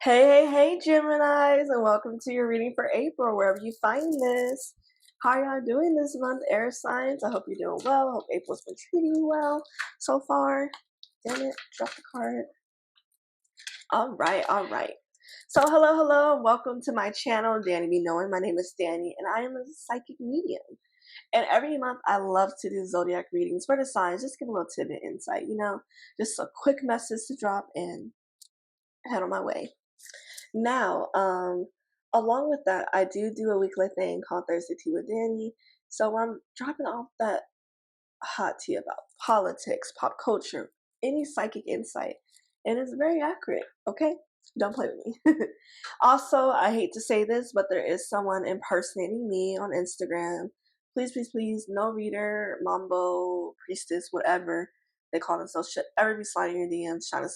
Hey, Geminis, and welcome to your reading for April, wherever you find this. How y'all doing this month, air signs? I hope you're doing well. I hope April's been treating you well so far. Damn it, drop the card. All right. So, hello, and welcome to my channel, Dani Be Knowing. My name is Dani, and I am a psychic medium. And every month, I love to do zodiac readings for the signs, just give a little tidbit insight, just a quick message to drop and head on my way. Now, along with that, I do a weekly thing called Thursday Tea with Dani. So I'm dropping off that hot tea about politics, pop culture, any psychic insight, and it's very accurate. Okay, don't play with me. Also, I hate to say this, but there is someone impersonating me on Instagram. Please, no reader, mambo, priestess, whatever they call themselves should ever be sliding your DMs trying to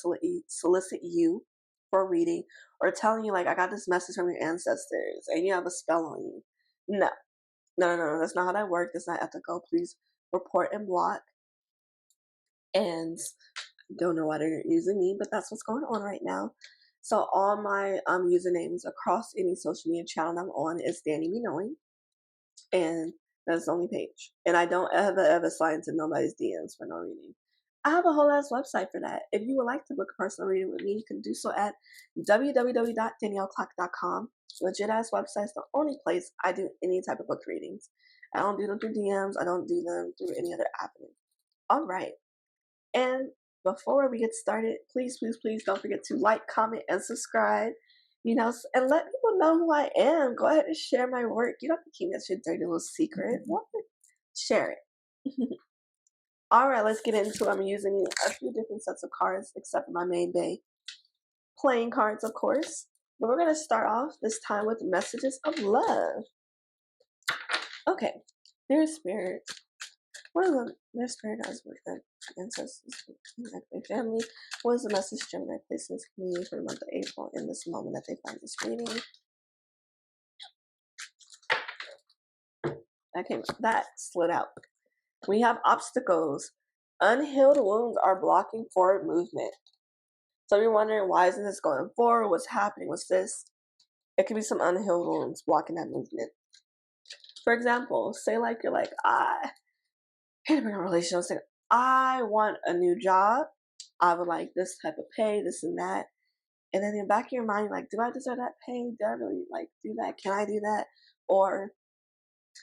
solicit you for a reading or telling you like I got this message from your ancestors and you have a spell on you. No, that's not how that works. That's not ethical. Please report and block. And don't know why they're using me, but that's what's going on right now. So all my usernames across any social media channel I'm on is Dani Be Knowing, and that's the only page. And I don't ever slide into nobody's DMs for no reading. I have a whole ass website for that. If you would like to book a personal reading with me, you can do so at www.danielleclock.com. Legit ass website is the only place I do any type of book readings. I don't do them through DMs. I don't do them through any other avenue. All right. And before we get started, please don't forget to like, comment, and subscribe. And let people know who I am. Go ahead and share my work. You don't have to keep that shit dirty little secret. What? Share it. All right, let's get into it. I'm using a few different sets of cards, except for my main bay playing cards, of course. But we're going to start off this time with messages of love. Okay, dear Spirit, what is their spirit guides with their ancestors, their family? What is the message Gemini places me for the month of April in this moment that they find this reading? That slid out. We have obstacles. Unhealed wounds are blocking forward movement. So you're wondering, why isn't this going forward? What's happening? What's this? It could be some unhealed wounds blocking that movement. For example, say like you're like, I hate to bring a relationship. Say, I want a new job. I would like this type of pay, this and that. And then in the back of your mind, you're like, do I deserve that pay? Do I really like do that? Can I do that? Or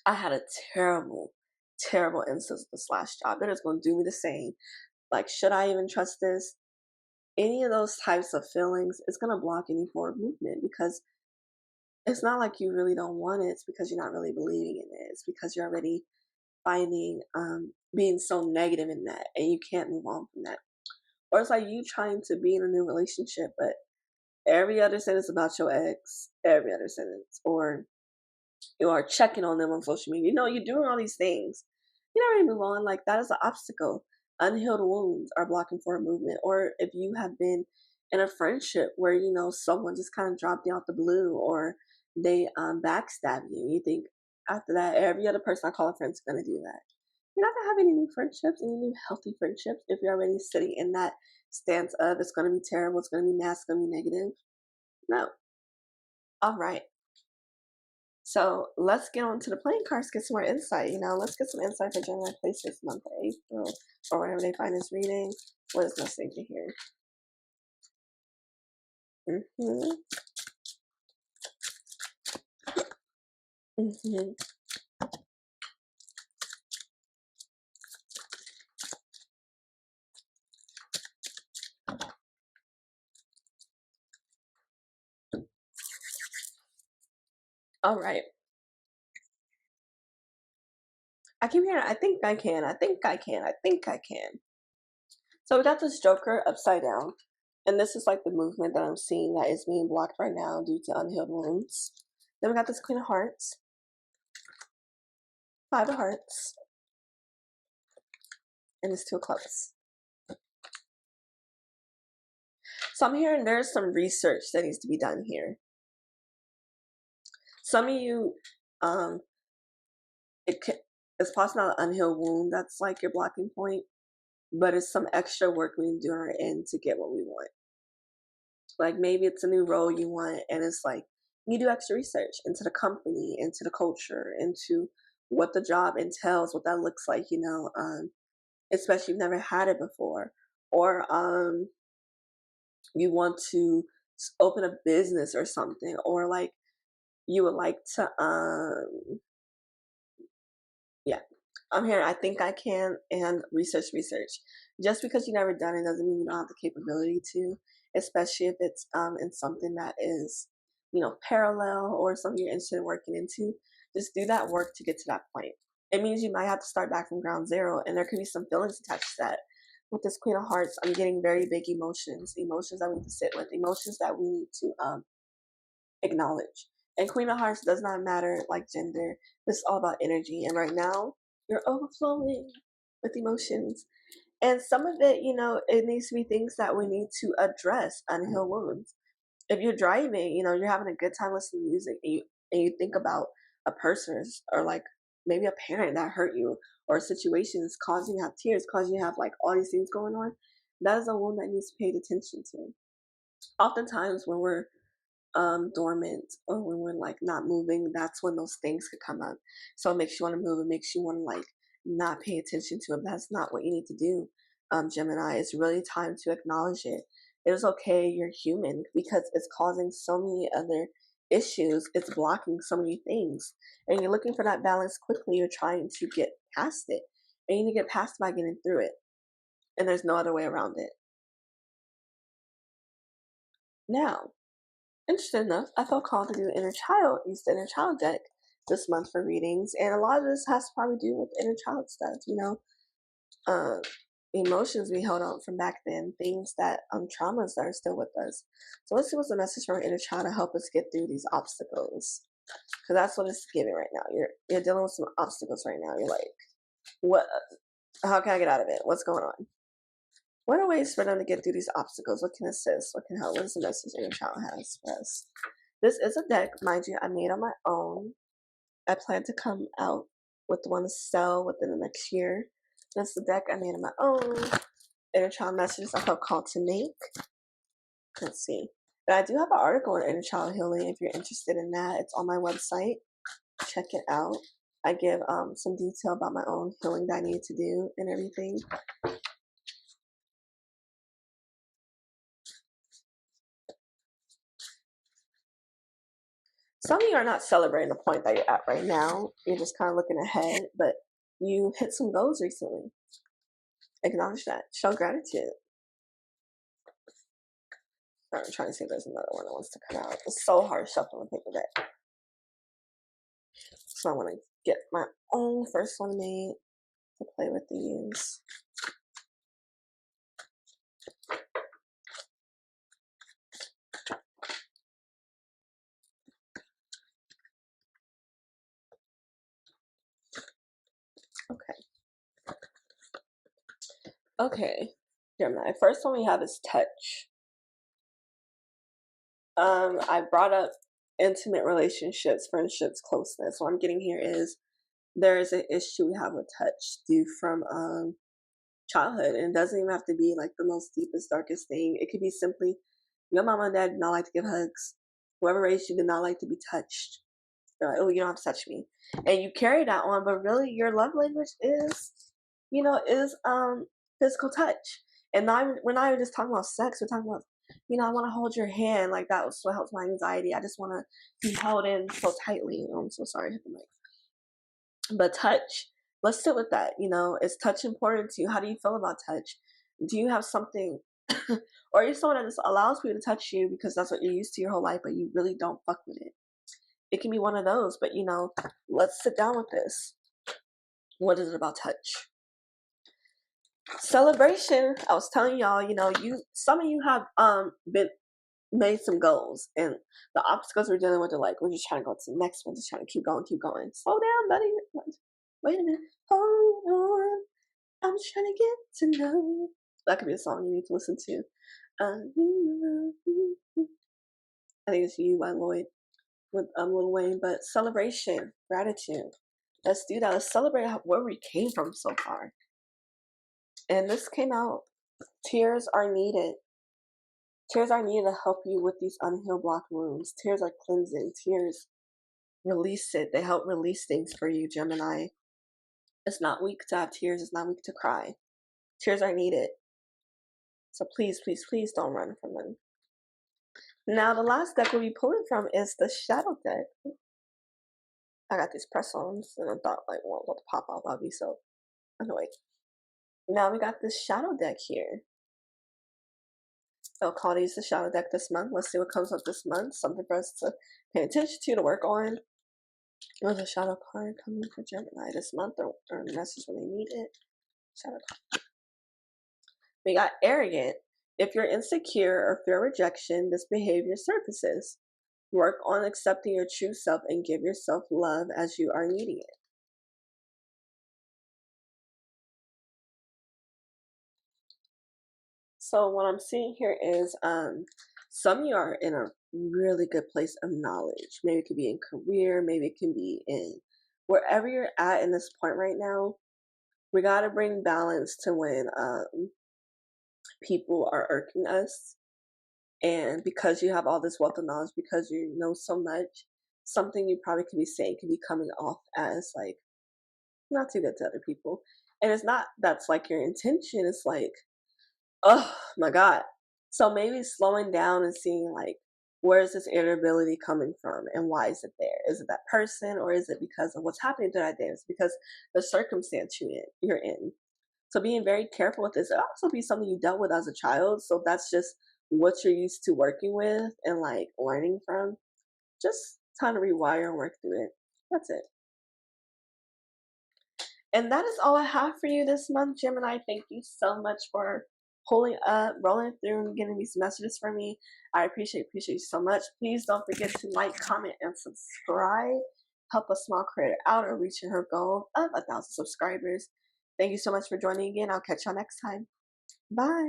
I had a terrible instance with this last job that is going to do me the same. Like, should I even trust this? Any of those types of feelings is going to block any forward movement, because it's not like you really don't want it. It's because you're not really believing in it. It's because you're already finding being so negative in that, and you can't move on from that. Or it's like you trying to be in a new relationship, but every other sentence about your ex, every other sentence, or you are checking on them on social media. You're doing all these things. You don't really move on. Like, that is an obstacle. Unhealed wounds are blocking forward movement. Or if you have been in a friendship where, someone just kind of dropped you out the blue, or they backstab you. You think after that, every other person I call a friend is going to do that. You're not going to have any new friendships, any new healthy friendships, if you're already sitting in that stance of it's going to be terrible, it's going to be nasty, it's going to be negative. No. All right. So let's get on to the playing cards, get some more insight. Let's get some insight for Gemini place this month of April, or whenever they find this reading. What is message here? All right. I keep hearing, I think I can. So we got this Joker upside down. And this is like the movement that I'm seeing that is being blocked right now due to unhealed wounds. Then we got this Queen of Hearts. Five of Hearts. And this Two of Clubs. So I'm hearing there's some research that needs to be done here. Some of you, it's possibly not an unhealed wound that's like your blocking point, but it's some extra work we need to do on our end to get what we want. Like maybe it's a new role you want, and it's like you do extra research into the company, into the culture, into what the job entails, what that looks like, especially if you've never had it before. Or you want to open a business or something, or like you would like to yeah, I'm here, I think I can, and research. Just because you never done it doesn't mean you don't have the capability to, especially if it's in something that is, parallel or something you're interested in working into. Just do that work to get to that point. It means you might have to start back from ground zero, and there could be some feelings attached to that. With this Queen of Hearts, I'm getting very big emotions that we need to sit with, emotions that we need to acknowledge. And Queen of Hearts does not matter like gender. This is all about energy. And right now, you're overflowing with emotions. And some of it, it needs to be things that we need to address, unhealed wounds. If you're driving, you're having a good time listening to music, and you think about a person, or like maybe a parent that hurt you, or a situation that's causing you to have tears, causing you to have like all these things going on, that is a wound that needs to be paid attention to. Oftentimes when we're dormant, or when we're like not moving, that's when those things could come up. So it makes you want to move, it makes you want to like not pay attention to it. That's not what you need to do. Gemini, it's really time to acknowledge it. It is okay, you're human, because it's causing so many other issues. It's blocking so many things, and you're looking for that balance quickly. You're trying to get past it, and you need to get past it by getting through it, and there's no other way around it. Now, interesting enough, I felt called to do use the inner child deck this month for readings, and a lot of this has to probably do with inner child stuff, uh, emotions we held on from back then, things that traumas that are still with us. So let's see what's the message for our inner child to help us get through these obstacles, because that's what it's giving right now. You're dealing with some obstacles right now. You're like, what? How can I get out of it? What's going on? What are ways for them to get through these obstacles? What can assist? What can help? What is the message inner child has for us? This is a deck, mind you, I made on my own. I plan to come out with one to sell within the next year. This is the deck I made on my own. Inner child messages I felt called to make. Let's see. But I do have an article on inner child healing if you're interested in that. It's on my website. Check it out. I give some detail about my own healing that I need to do and everything. Some of you are not celebrating the point that you're at right now. You're just kind of looking ahead, but you hit some goals recently. Acknowledge that. Show gratitude. I'm trying to see if there's another one that wants to come out. It's so hard shuffling the paper back. So I want to get my own first one made to play with these. Okay, Gemini. First one we have is touch. I brought up intimate relationships, friendships, closeness. What I'm getting here is there is an issue we have with touch due from childhood, and it doesn't even have to be like the most deepest, darkest thing. It could be simply your mama and dad did not like to give hugs. Whoever raised you did not like to be touched. They're like, oh, you don't have to touch me, and you carry that on. But really, your love language is, physical touch. And now we're not even just talking about sex. We're talking about, I want to hold your hand. Like that was what helps my anxiety. I just want to be held in so tightly. I'm so sorry, I hit the mic. But touch, let's sit with that. Is touch important to you? How do you feel about touch? Do you have something, or are you someone that just allows people to touch you because that's what you're used to your whole life, but you really don't fuck with it? It can be one of those, but let's sit down with this. What is it about touch? Celebration. I was telling y'all, some of you have been made some goals, and the obstacles we're dealing with are like, we're just trying to go to the next one, just trying to keep going. Slow down, buddy. Wait a minute. Hold on. I'm trying to get to know you. That could be a song you need to listen to. I think it's You by Lloyd with Lil Wayne. But celebration, gratitude. Let's do that. Let's celebrate where we came from so far. And this came out. Tears are needed. Tears are needed to help you with these unhealed block wounds. Tears are cleansing. Tears release it. They help release things for you, Gemini. It's not weak to have tears. It's not weak to cry. Tears are needed. So please, please, please don't run from them. Now, the last deck we'll be pulling from is the Shadow deck. I got these press-ons, and I thought, like, well, it'll pop off. I'll be so annoyed. Now we got this Shadow deck here. I'll call these the Shadow deck this month. Let's see what comes up this month. Something for us to pay attention to work on. There's a Shadow card coming for Gemini this month, or a message when they need it. Shadow card. We got Arrogant. If you're insecure or fear rejection, this behavior surfaces. Work on accepting your true self and give yourself love as you are needing it. So what I'm seeing here is some of you are in a really good place of knowledge. Maybe it could be in career, maybe it can be in wherever you're at in this point right now. We got to bring balance to when people are irking us. And because you have all this wealth of knowledge, because you know so much, something you probably could be saying could be coming off as like not too good to other people. And it's not that's like your intention. It's like, oh my God. So maybe slowing down and seeing like, where is this irritability coming from and why is it there? Is it that person, or is it because of what's happening to that day? It's because the circumstance you're in. So being very careful with this. It also be something you dealt with as a child. So that's just what you're used to working with and like learning from. Just time to rewire and work through it. That's it. And that is all I have for you this month, Gemini. Thank you so much for pulling up, rolling through, and getting these messages for me. I appreciate you so much. Please don't forget to like, comment, and subscribe. Help a small creator out or reaching her goal of 1,000 subscribers. Thank you so much for joining again. I'll catch y'all next time. Bye.